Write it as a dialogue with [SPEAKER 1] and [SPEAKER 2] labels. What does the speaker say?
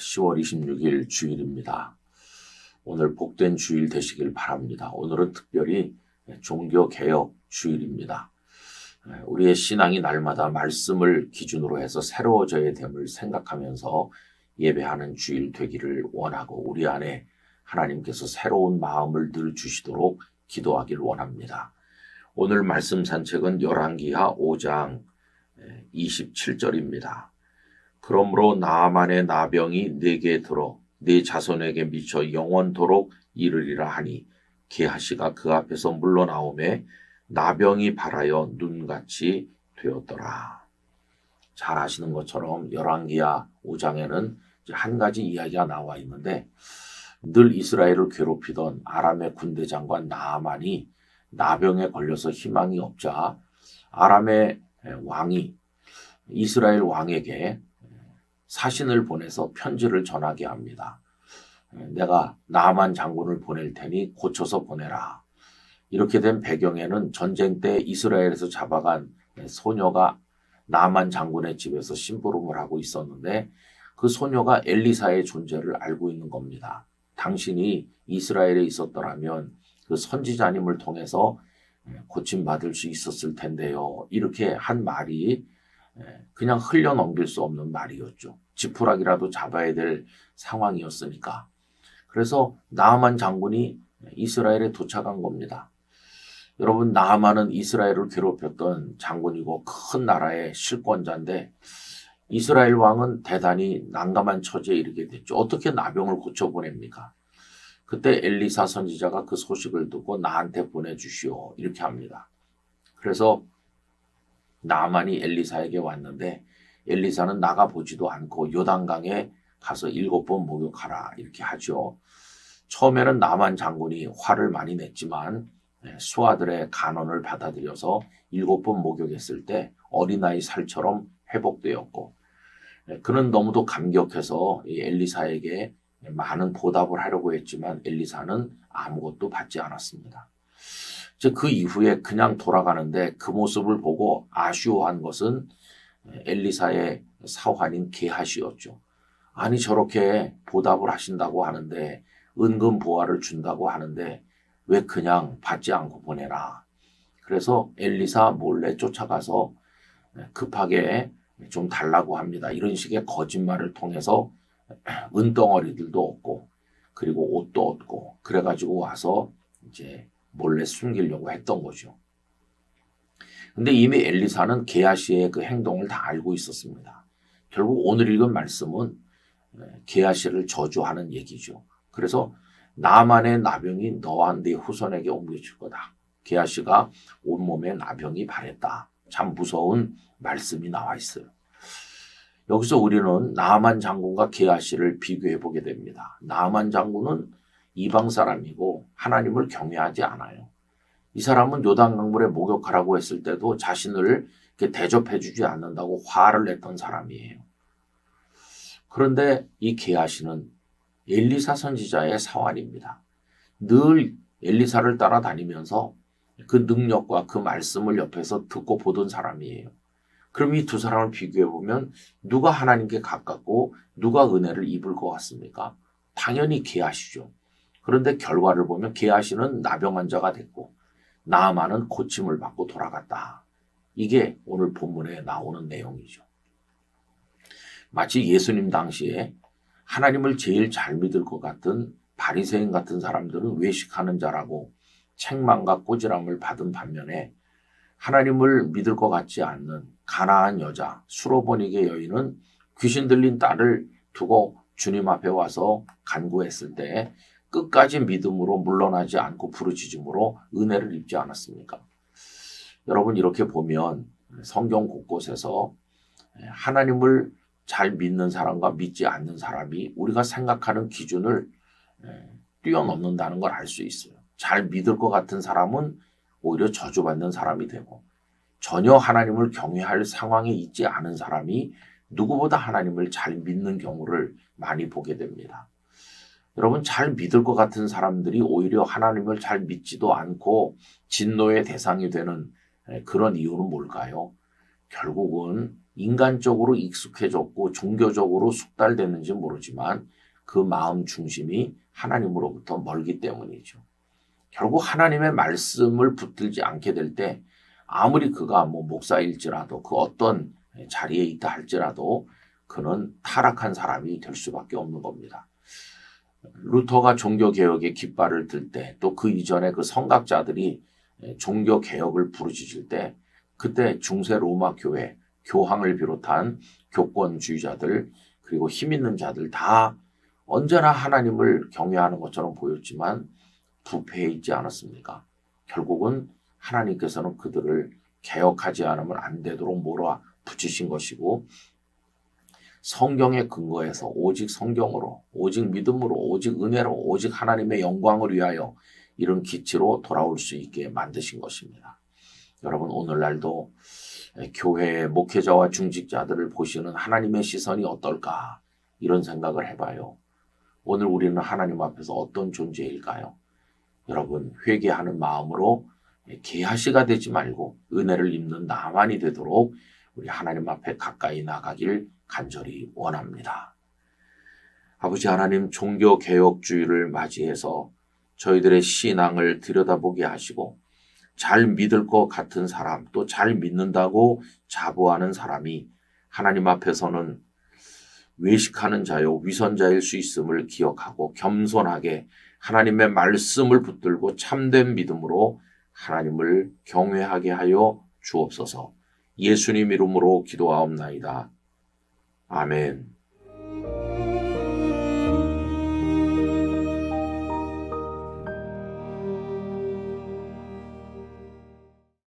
[SPEAKER 1] 10월 26일 주일입니다. 오늘 복된 주일 되시길 바랍니다. 오늘은 특별히 종교개혁 주일입니다. 우리의 신앙이 날마다 말씀을 기준으로 해서 새로워져야 됨을 생각하면서 예배하는 주일 되기를 원하고 우리 안에 하나님께서 새로운 마음을 늘 주시도록 기도하길 원합니다. 오늘 말씀 산책은 열왕기하 5장 27절입니다. 그러므로 나아만의 나병이 네게 들어 네 자손에게 미쳐 영원토록 이르리라 하니 게하시가 그 앞에서 물러나오매 나병이 발하여 눈같이 되었더라. 잘 아시는 것처럼 열왕기하 5장에는 한 가지 이야기가 나와 있는데 늘 이스라엘을 괴롭히던 아람의 군대장관 나아만이 나병에 걸려서 희망이 없자 아람의 왕이 이스라엘 왕에게 사신을 보내서 편지를 전하게 합니다. 내가 나아만 장군을 보낼 테니 고쳐서 보내라. 이렇게 된 배경에는 전쟁 때 이스라엘에서 잡아간 소녀가 나아만 장군의 집에서 심부름을 하고 있었는데 그 소녀가 엘리사의 존재를 알고 있는 겁니다. 당신이 이스라엘에 있었더라면 그 선지자님을 통해서 고침받을 수 있었을 텐데요. 이렇게 한 말이 그냥 흘려 넘길 수 없는 말이었죠. 지푸라기라도 잡아야 될 상황이었으니까. 그래서 나아만 장군이 이스라엘에 도착한 겁니다. 여러분, 나아만은 이스라엘을 괴롭혔던 장군이고 큰 나라의 실권자인데 이스라엘 왕은 대단히 난감한 처지에 이르게 됐죠. 어떻게 나병을 고쳐보냅니까? 그때 엘리사 선지자가 그 소식을 듣고 나한테 보내주시오. 이렇게 합니다. 그래서 나아만이 엘리사에게 왔는데 엘리사는 나가보지도 않고 요단강에 가서 7번 목욕하라 이렇게 하죠. 처음에는 나아만 장군이 화를 많이 냈지만 수하들의 간언을 받아들여서 7번 목욕했을 때 어린아이 살처럼 회복되었고 그는 너무도 감격해서 엘리사에게 많은 보답을 하려고 했지만 엘리사는 아무것도 받지 않았습니다. 그 이후에 그냥 돌아가는데 그 모습을 보고 아쉬워한 것은 엘리사의 사환인 게하시였죠. 아니 저렇게 보답을 하신다고 하는데 은근 보화를 준다고 하는데 왜 그냥 받지 않고 보내라. 그래서 엘리사 몰래 쫓아가서 급하게 좀 달라고 합니다. 이런 식의 거짓말을 통해서 은덩어리들도 얻고 그리고 옷도 얻고 그래가지고 와서 이제 몰래 숨기려고 했던 거죠. 근데 이미 엘리사는 게하시의 그 행동을 다 알고 있었습니다. 결국 오늘 읽은 말씀은 게하시를 저주하는 얘기죠. 그래서 나만의 나병이 너와 네 후손에게 옮겨질 거다. 게하시가 온몸에 나병이 발했다. 참 무서운 말씀이 나와 있어요. 여기서 우리는 나아만 장군과 게하시를 비교해 보게 됩니다. 나아만 장군은 이방 사람이고 하나님을 경외하지 않아요. 이 사람은 요단강물에 목욕하라고 했을 때도 자신을 대접해 주지 않는다고 화를 냈던 사람이에요. 그런데 이 게하시는 엘리사 선지자의 사환입니다. 늘 엘리사를 따라다니면서 그 능력과 그 말씀을 옆에서 듣고 보던 사람이에요. 그럼 이 두 사람을 비교해 보면 누가 하나님께 가깝고 누가 은혜를 입을 것 같습니까? 당연히 게하시죠. 그런데 결과를 보면 게하시는 나병 환자가 됐고 나아만은 고침을 받고 돌아갔다. 이게 오늘 본문에 나오는 내용이죠. 마치 예수님 당시에 하나님을 제일 잘 믿을 것 같은 바리새인 같은 사람들은 외식하는 자라고 책망과 꼬지람을 받은 반면에 하나님을 믿을 것 같지 않는 가나안 여자 수로보니게 여인은 귀신 들린 딸을 두고 주님 앞에 와서 간구했을 때 끝까지 믿음으로 물러나지 않고 부르짖음으로 은혜를 입지 않았습니까? 여러분 이렇게 보면 성경 곳곳에서 하나님을 잘 믿는 사람과 믿지 않는 사람이 우리가 생각하는 기준을 뛰어넘는다는 걸 알 수 있어요. 잘 믿을 것 같은 사람은 오히려 저주받는 사람이 되고 전혀 하나님을 경외할 상황에 있지 않은 사람이 누구보다 하나님을 잘 믿는 경우를 많이 보게 됩니다. 여러분 잘 믿을 것 같은 사람들이 오히려 하나님을 잘 믿지도 않고 진노의 대상이 되는 그런 이유는 뭘까요? 결국은 인간적으로 익숙해졌고 종교적으로 숙달됐는지 모르지만 그 마음 중심이 하나님으로부터 멀기 때문이죠. 결국 하나님의 말씀을 붙들지 않게 될 때 아무리 그가 목사일지라도 그 어떤 자리에 있다 할지라도 그는 타락한 사람이 될 수밖에 없는 겁니다. 루터가 종교개혁의 깃발을 들 때 또 그 이전에 그 성각자들이 종교개혁을 부르짖을 때 그때 중세 로마 교회, 교황을 비롯한 교권주의자들 그리고 힘 있는 자들 다 언제나 하나님을 경외하는 것처럼 보였지만 부패해 있지 않았습니까? 결국은 하나님께서는 그들을 개혁하지 않으면 안 되도록 몰아붙이신 것이고 성경에 근거해서 오직 성경으로, 오직 믿음으로, 오직 은혜로, 오직 하나님의 영광을 위하여 이런 기치로 돌아올 수 있게 만드신 것입니다. 여러분 오늘날도 교회의 목회자와 중직자들을 보시는 하나님의 시선이 어떨까 이런 생각을 해봐요. 오늘 우리는 하나님 앞에서 어떤 존재일까요? 여러분 회개하는 마음으로 게하시가 되지 말고 은혜를 입는 나만이 되도록 우리 하나님 앞에 가까이 나가길 간절히 원합니다. 아버지 하나님 종교개혁주의를 맞이해서 저희들의 신앙을 들여다보게 하시고 잘 믿을 것 같은 사람 또 잘 믿는다고 자부하는 사람이 하나님 앞에서는 외식하는 자요 위선자일 수 있음을 기억하고 겸손하게 하나님의 말씀을 붙들고 참된 믿음으로 하나님을 경외하게 하여 주옵소서. 예수님 이름으로 기도하옵나이다. 아멘.